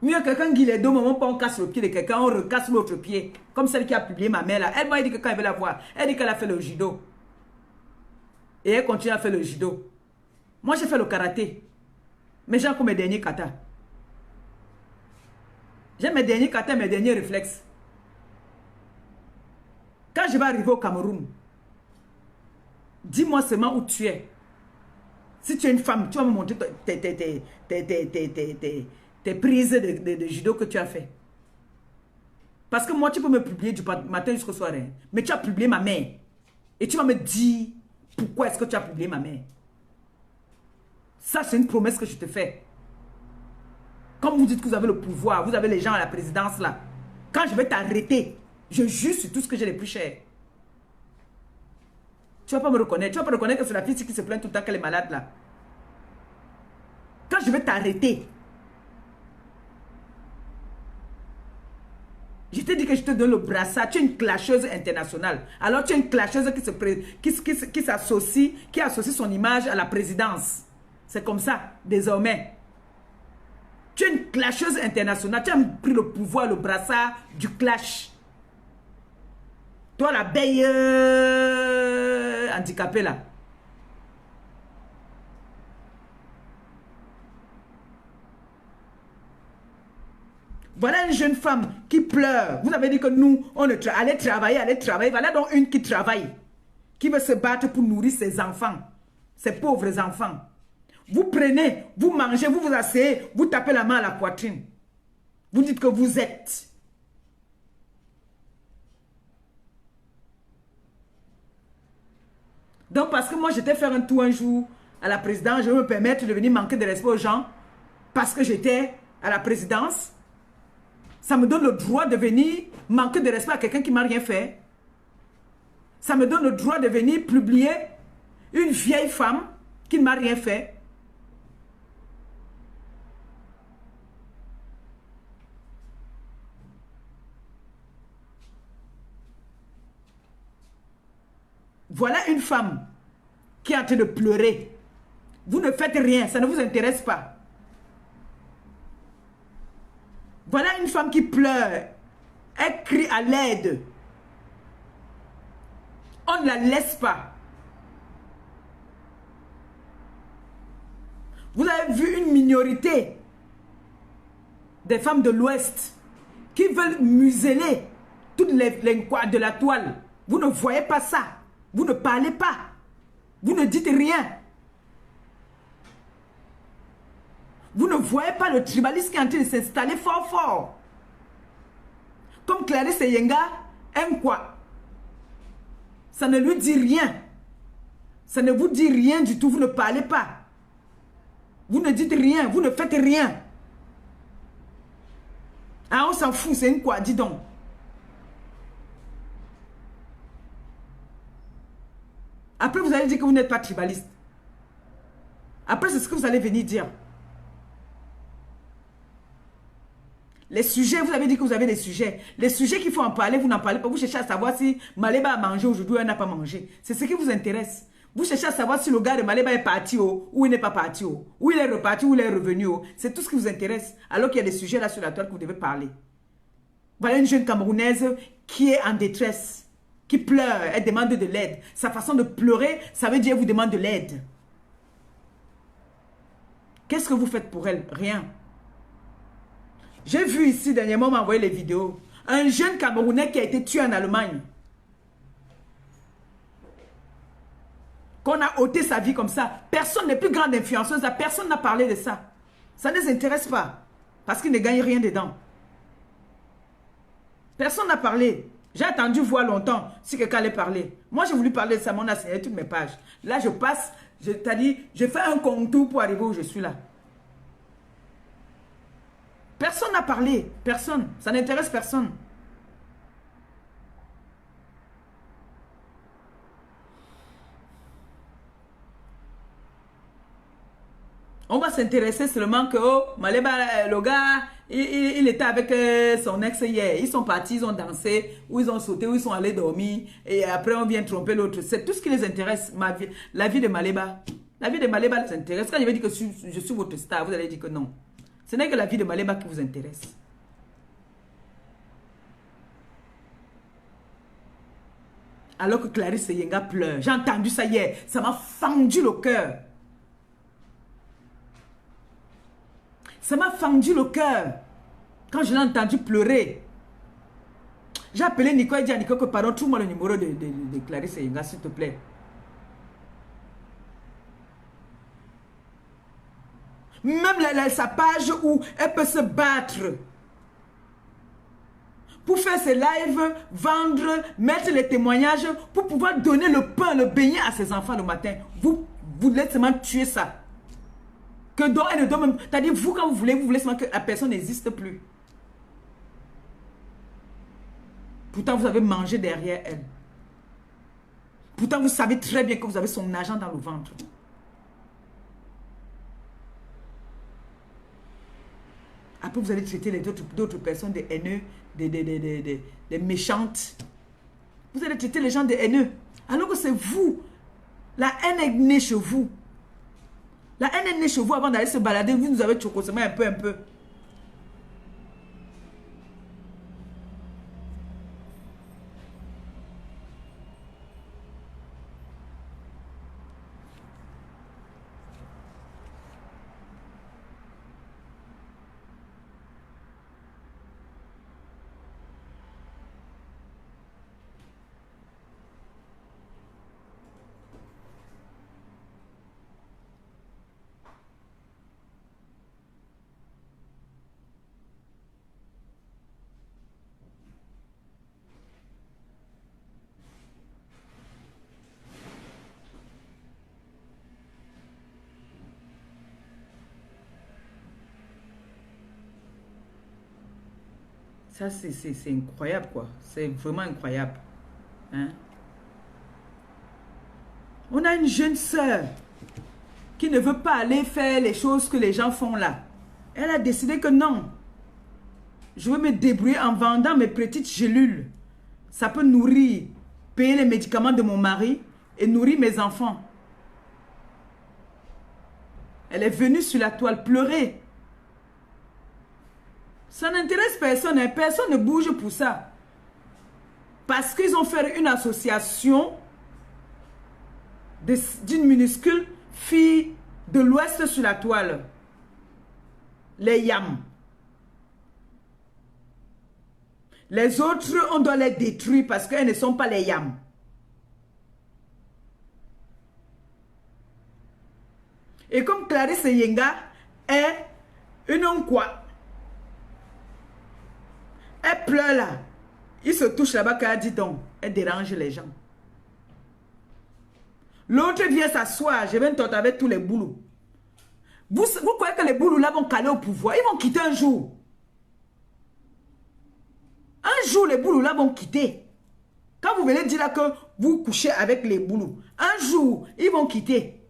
Mieux quelqu'un qui les deux moments, on casse le pied de quelqu'un, on recasse l'autre pied. Comme celle qui a publié ma mère là. Elle m'a dit que quand elle veut la voir, elle dit qu'elle a fait le judo. Et elle continue à faire le judo. Moi, j'ai fait le karaté. Mais j'ai encore mes derniers katas. J'ai mes derniers katas, mes derniers réflexes. Quand je vais arriver au Cameroun, dis-moi seulement où tu es. Si tu es une femme, tu vas me montrer tes prises de judo que tu as fait. Parce que moi, tu peux me publier du matin jusqu'au soir. Hein. Mais tu as publié ma mère. Et tu vas me dire pourquoi est-ce que tu as publié ma mère. Ça, c'est une promesse que je te fais. Comme vous dites que vous avez le pouvoir, vous avez les gens à la présidence là. Quand je vais t'arrêter, je jure sur tout ce que j'ai le plus cher. Tu ne vas pas me reconnaître. Tu ne vas pas reconnaître que c'est la fille qui se plaint tout le temps qu'elle est malade là. Quand je vais t'arrêter, je te dis que je te donne le brassard. Tu es une clasheuse internationale. Alors tu es une clasheuse qui s'associe, qui associe son image à la présidence. C'est comme ça, désormais. Tu es une clasheuse internationale. Tu as pris le pouvoir, le brassard du clash. Toi, l'abeille handicapée là. Voilà une jeune femme qui pleure. Vous avez dit que nous, on allait travailler. Voilà donc une qui travaille. Qui veut se battre pour nourrir ses enfants. Ses pauvres enfants. Vous prenez, vous mangez, vous vous asseyez, vous tapez la main à la poitrine. Vous dites que vous êtes. Donc parce que moi j'étais faire un tour un jour à la présidence, je vais me permettre de venir manquer de respect aux gens parce que j'étais à la présidence. Ça me donne le droit de venir manquer de respect à quelqu'un qui ne m'a rien fait. Ça me donne le droit de venir publier une vieille femme qui ne m'a rien fait. Voilà une femme qui est en train de pleurer. Vous ne faites rien, ça ne vous intéresse pas. Voilà une femme qui pleure. Elle crie à l'aide. On ne la laisse pas. Vous avez vu une minorité des femmes de l'Ouest qui veulent museler toutes les coins de la toile. Vous ne voyez pas ça. Vous ne parlez pas. Vous ne dites rien. Vous ne voyez pas le tribalisme qui est en train de s'installer fort fort. Comme Clarisse Yenga aime quoi? Ça ne lui dit rien. Ça ne vous dit rien du tout. Vous ne parlez pas. Vous ne dites rien. Vous ne faites rien. Ah, on s'en fout. C'est une quoi? Dis donc. Après, vous allez dire que vous n'êtes pas tribaliste. Après, c'est ce que vous allez venir dire. Les sujets, vous avez dit que vous avez des sujets. Les sujets qu'il faut en parler, vous n'en parlez pas. Vous cherchez à savoir si Maleba a mangé aujourd'hui ou elle n'a pas mangé. C'est ce qui vous intéresse. Vous cherchez à savoir si le gars de Maleba est parti ou il n'est pas parti. Ou il est reparti ou il est revenu. C'est tout ce qui vous intéresse. Alors qu'il y a des sujets là sur la toile que vous devez parler. Voilà une jeune Camerounaise qui est en détresse. Qui pleure. Elle demande de l'aide. Sa façon de pleurer, ça veut dire qu'elle vous demande de l'aide. Qu'est-ce que vous faites pour elle? Rien. J'ai vu ici, dernièrement, on m'a envoyé les vidéos. Un jeune Camerounais qui a été tué en Allemagne. Qu'on a ôté sa vie comme ça. Personne n'est plus grande influenceuse. Personne n'a parlé de ça. Ça ne les intéresse pas. Parce qu'ils ne gagnent rien dedans. Personne n'a parlé. J'ai attendu voir longtemps si quelqu'un allait parler. Moi, j'ai voulu parler de ça, mais on a signé toutes mes pages. Là, je passe, je fais un contour pour arriver où je suis là. Personne n'a parlé. Personne. Ça n'intéresse personne. On va s'intéresser seulement que, oh, Maleba, le gars, il était avec son ex hier. Ils sont partis, ils ont dansé, ou ils ont sauté, ou ils sont allés dormir. Et après, on vient tromper l'autre. C'est tout ce qui les intéresse. La vie de Maleba. La vie de Maleba les intéresse. Quand je vais dire que je suis votre star, vous allez dire que non. Ce n'est que la vie de Maléba qui vous intéresse. Alors que Clarisse Yenga pleure. J'ai entendu ça hier. Ça m'a fendu le cœur. Ça m'a fendu le cœur. Quand je l'ai entendu pleurer. J'ai appelé Nico et dit à Nico que pardon, trouve-moi le numéro de Clarisse Yenga, s'il te plaît. Même sa page où elle peut se battre pour faire ses lives, vendre, mettre les témoignages, pour pouvoir donner le pain, le beignet à ses enfants le matin. Vous voulez seulement tuer ça. Que donc elle ne donne même... C'est-à-dire, vous, quand vous voulez seulement que la personne n'existe plus. Pourtant, vous avez mangé derrière elle. Pourtant, vous savez très bien que vous avez son argent dans le ventre. Après, vous allez traiter les d'autres personnes des haineux, des méchantes. Vous allez traiter les gens des haineux. Alors que c'est vous. La haine est née chez vous. La haine est née chez vous avant d'aller se balader. Vous nous avez choqué un peu. Ça, c'est incroyable, quoi. C'est vraiment incroyable. Hein? On a une jeune sœur qui ne veut pas aller faire les choses que les gens font là. Elle a décidé que non. Je veux me débrouiller en vendant mes petites gélules. Ça peut nourrir, payer les médicaments de mon mari et nourrir mes enfants. Elle est venue sur la toile pleurer. Ça n'intéresse personne, hein? Personne ne bouge pour ça. Parce qu'ils ont fait une association d'une minuscule fille de l'Ouest sur la toile. Les Yam. Les autres, on doit les détruire parce qu'elles ne sont pas les Yam. Et comme Clarisse Yenga est une quoi? Elle pleure là. Il se touche là-bas quand elle dit donc. Elle dérange les gens. L'autre vient s'asseoir. Je vais me tenter avec tous les boulous. Vous croyez que les boulous là vont caler au pouvoir? Ils vont quitter un jour. Un jour, les boulous là vont quitter. Quand vous venez dire là que vous couchez avec les boulous, un jour, ils vont quitter.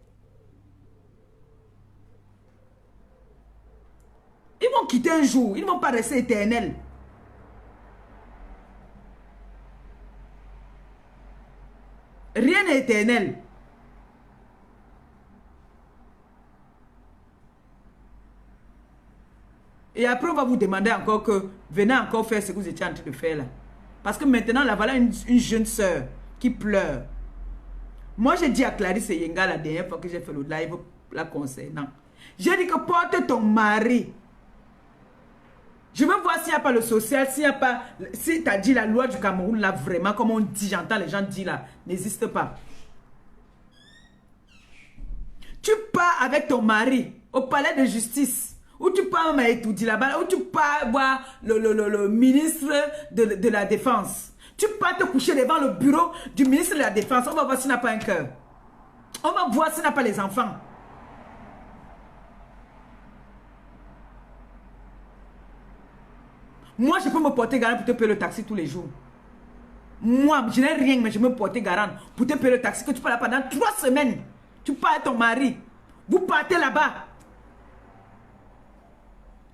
Ils vont quitter un jour. Ils ne vont pas rester éternels. Rien n'est éternel. Et après, on va vous demander encore que venez encore faire ce que vous étiez en train de faire là. Parce que maintenant, là, voilà une jeune sœur qui pleure. Moi, j'ai dit à Clarisse Yenga la dernière fois que j'ai fait le live la concernant. J'ai dit que porte ton mari. Je veux voir s'il n'y a pas le social, s'il n'y a pas... Si tu as dit la loi du Cameroun, là, vraiment, comme on dit, j'entends les gens dire là, n'existe pas. Tu pars avec ton mari au palais de justice, ou tu pars même à étudier là-bas, ou tu pars voir le ministre de la Défense. Tu pars te coucher devant le bureau du ministre de la Défense. On va voir s'il n'a pas un cœur. On va voir s'il n'a pas les enfants. Moi, je peux me porter garant pour te payer le taxi tous les jours. Moi, je n'ai rien, mais je me porter garant pour te payer le taxi que tu pars là pendant 3 semaines. Tu pars avec ton mari. Vous partez là-bas.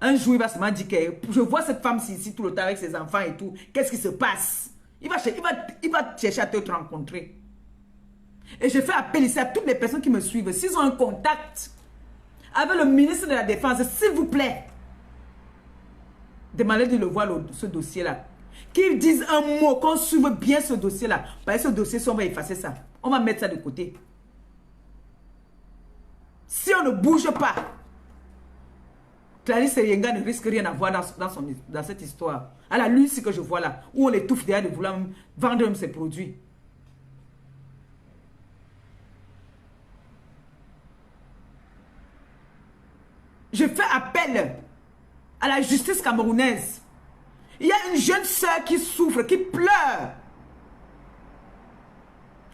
Un jour, il va se dire que je vois cette femme-ci ici tout le temps avec ses enfants et tout. Qu'est-ce qui se passe? Il va chercher à te rencontrer. Et je fais appel ici à toutes les personnes qui me suivent. S'ils ont un contact avec le ministre de la Défense, s'il vous plaît, Demandez de le voir, ce dossier-là. Qu'ils disent un mot, qu'on suive bien ce dossier-là. Parce que ce dossier, on va effacer ça. On va mettre ça de côté. Si on ne bouge pas, Clarisse Yenga ne risque rien à voir dans cette histoire. À la lune, c'est que je vois là, où on l'étouffe derrière de vouloir vendre même ses produits. Je fais appel à la justice camerounaise. Il y a une jeune sœur qui souffre, qui pleure.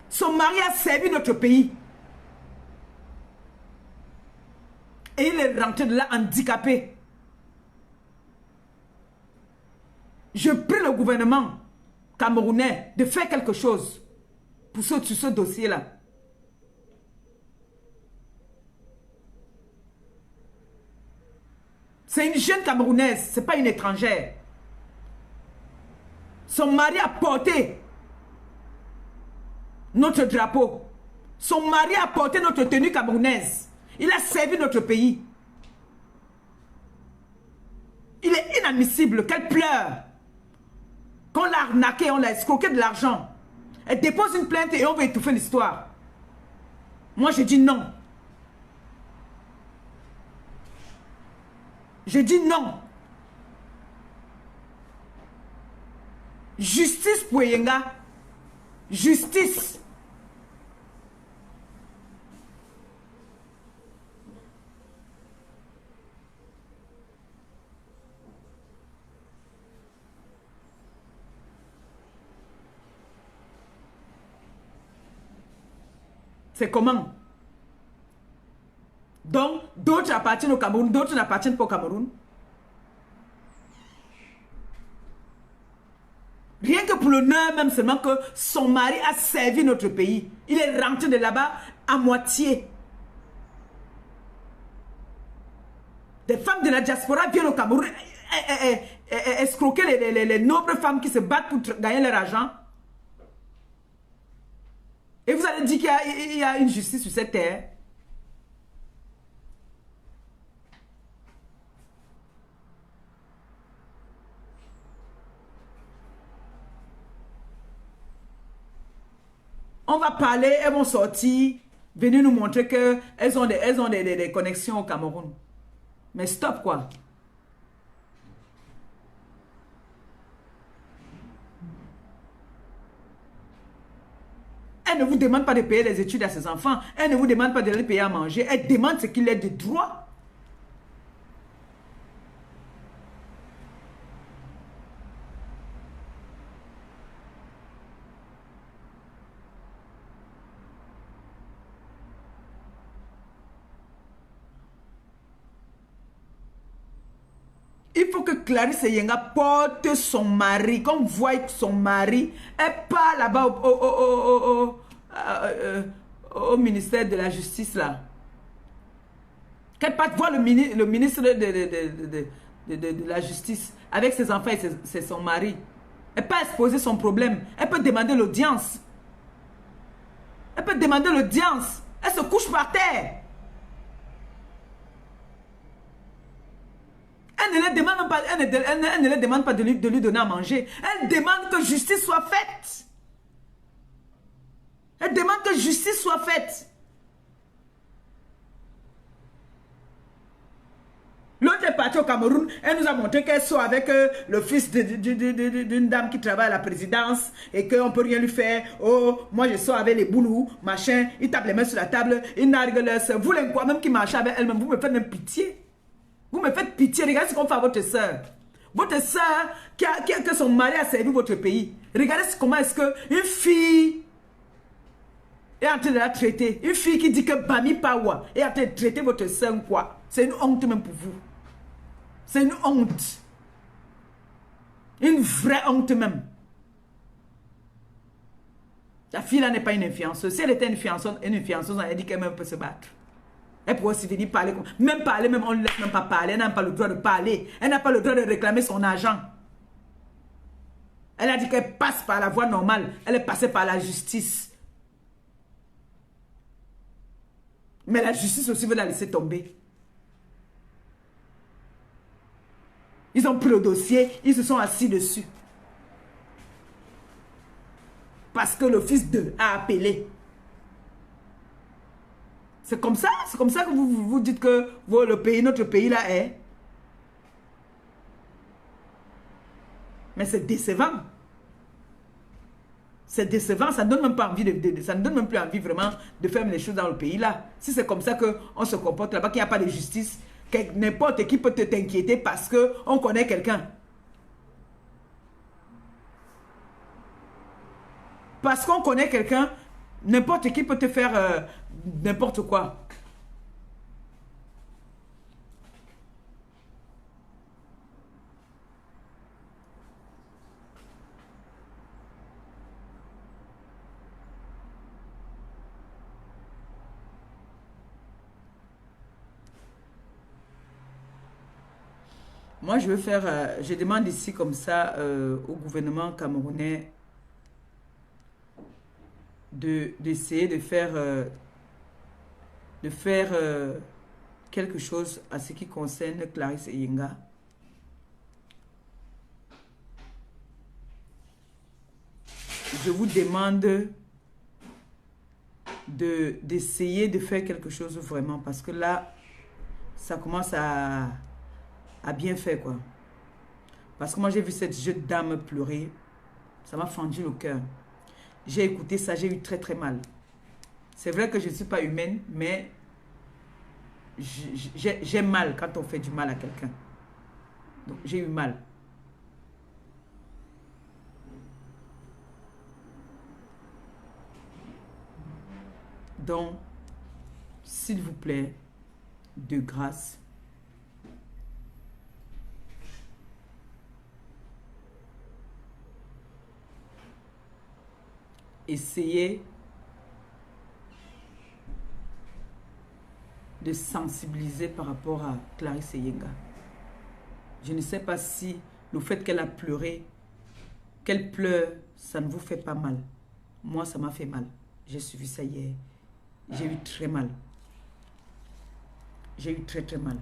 Son mari a servi notre pays. Et il est rentré de là handicapé. Je prie le gouvernement camerounais de faire quelque chose pour sur ce dossier-là. C'est une jeune Camerounaise, ce n'est pas une étrangère. Son mari a porté notre drapeau. Son mari a porté notre tenue camerounaise. Il a servi notre pays. Il est inadmissible qu'elle pleure. Qu'on l'a arnaqué, on l'a escroqué de l'argent. Elle dépose une plainte et on va étouffer l'histoire. Moi, je dis non. Je dis non. Justice pour Yenga. Justice. C'est comment? Donc, d'autres appartiennent au Cameroun, d'autres n'appartiennent pas au Cameroun. Rien que pour l'honneur même seulement que son mari a servi notre pays. Il est rentré de là-bas à moitié. Des femmes de la diaspora viennent au Cameroun escroquer les nobles femmes qui se battent pour gagner leur argent. Et vous allez dire qu'il y a une justice sur cette terre. On va parler, elles vont sortir, venir nous montrer qu'elles ont des connexions au Cameroun. Mais stop quoi. Elle ne vous demande pas de payer les études à ses enfants. Elle ne vous demande pas de les payer à manger. Elle demande ce qu'il est de droit. Il faut que Clarisse Yenga porte son mari, qu'on voit son mari, elle part là-bas au ministère de la Justice là. Qu'elle parte voir le ministre de la Justice avec ses enfants et c'est son mari. Elle peut exposer son problème. Elle peut demander l'audience. Elle peut demander l'audience. Elle se couche par terre. Elle ne les demande pas, elle ne les demande pas de lui donner à manger. Elle demande que justice soit faite. Elle demande que justice soit faite. L'autre est partie au Cameroun. Elle nous a montré qu'elle soit avec le fils d'une dame qui travaille à la présidence et qu'on ne peut rien lui faire. Oh, moi je sors avec les boulous, machin. Il tape les mains sur la table. Il nargue leur soeur. Vous les quoi même qui marchez avec elle-même, vous me faites même pitié. Vous me faites pitié. Regardez ce qu'on fait à votre soeur. Votre soeur que son mari a servi votre pays. Regardez comment est-ce qu'une fille est en train de la traiter. Une fille qui dit que Bami Pawa est en train de traiter votre soeur quoi. C'est une honte même pour vous. C'est une honte. Une vraie honte même. La fille là n'est pas une influenceuse. Si elle était une influenceuse, elle dit qu'elle même peut se battre. Elle pourrait aussi venir parler. Même parler, même on ne laisse même pas parler. Elle n'a pas le droit de parler. Elle n'a pas le droit de réclamer son argent. Elle a dit qu'elle passe par la voie normale. Elle est passée par la justice. Mais la justice aussi veut la laisser tomber. Ils ont pris le dossier, ils se sont assis dessus. Parce que le fils d'eux a appelé. C'est comme ça que vous dites que le pays, notre pays là est. Mais c'est décevant. C'est décevant, ça ne donne même pas envie ça ne donne même plus envie vraiment de faire les choses dans le pays là. Si c'est comme ça qu'on se comporte là-bas, qu'il n'y a pas de justice, n'importe qui peut t'inquiéter parce qu'on connaît quelqu'un. Parce qu'on connaît quelqu'un, n'importe qui peut te faire n'importe quoi. Moi, je veux faire, je demande ici comme ça au gouvernement camerounais d'essayer de faire quelque chose à ce qui concerne Clarisse Eyenga. Je vous demande d'essayer de faire quelque chose vraiment parce que là, ça commence à bien faire quoi. Parce que moi, j'ai vu cette jeune dame pleurer. Ça m'a fendu le cœur. J'ai écouté ça, j'ai eu très très mal. C'est vrai que je ne suis pas humaine, mais j'ai mal quand on fait du mal à quelqu'un. Donc, j'ai eu mal. Donc, s'il vous plaît, de grâce, essayez de sensibiliser par rapport à Clarisse Eyenga. Je ne sais pas si le fait qu'elle a pleuré, qu'elle pleure, ça ne vous fait pas mal. Moi, ça m'a fait mal. J'ai suivi ça hier. J'ai eu très mal. J'ai eu très très mal.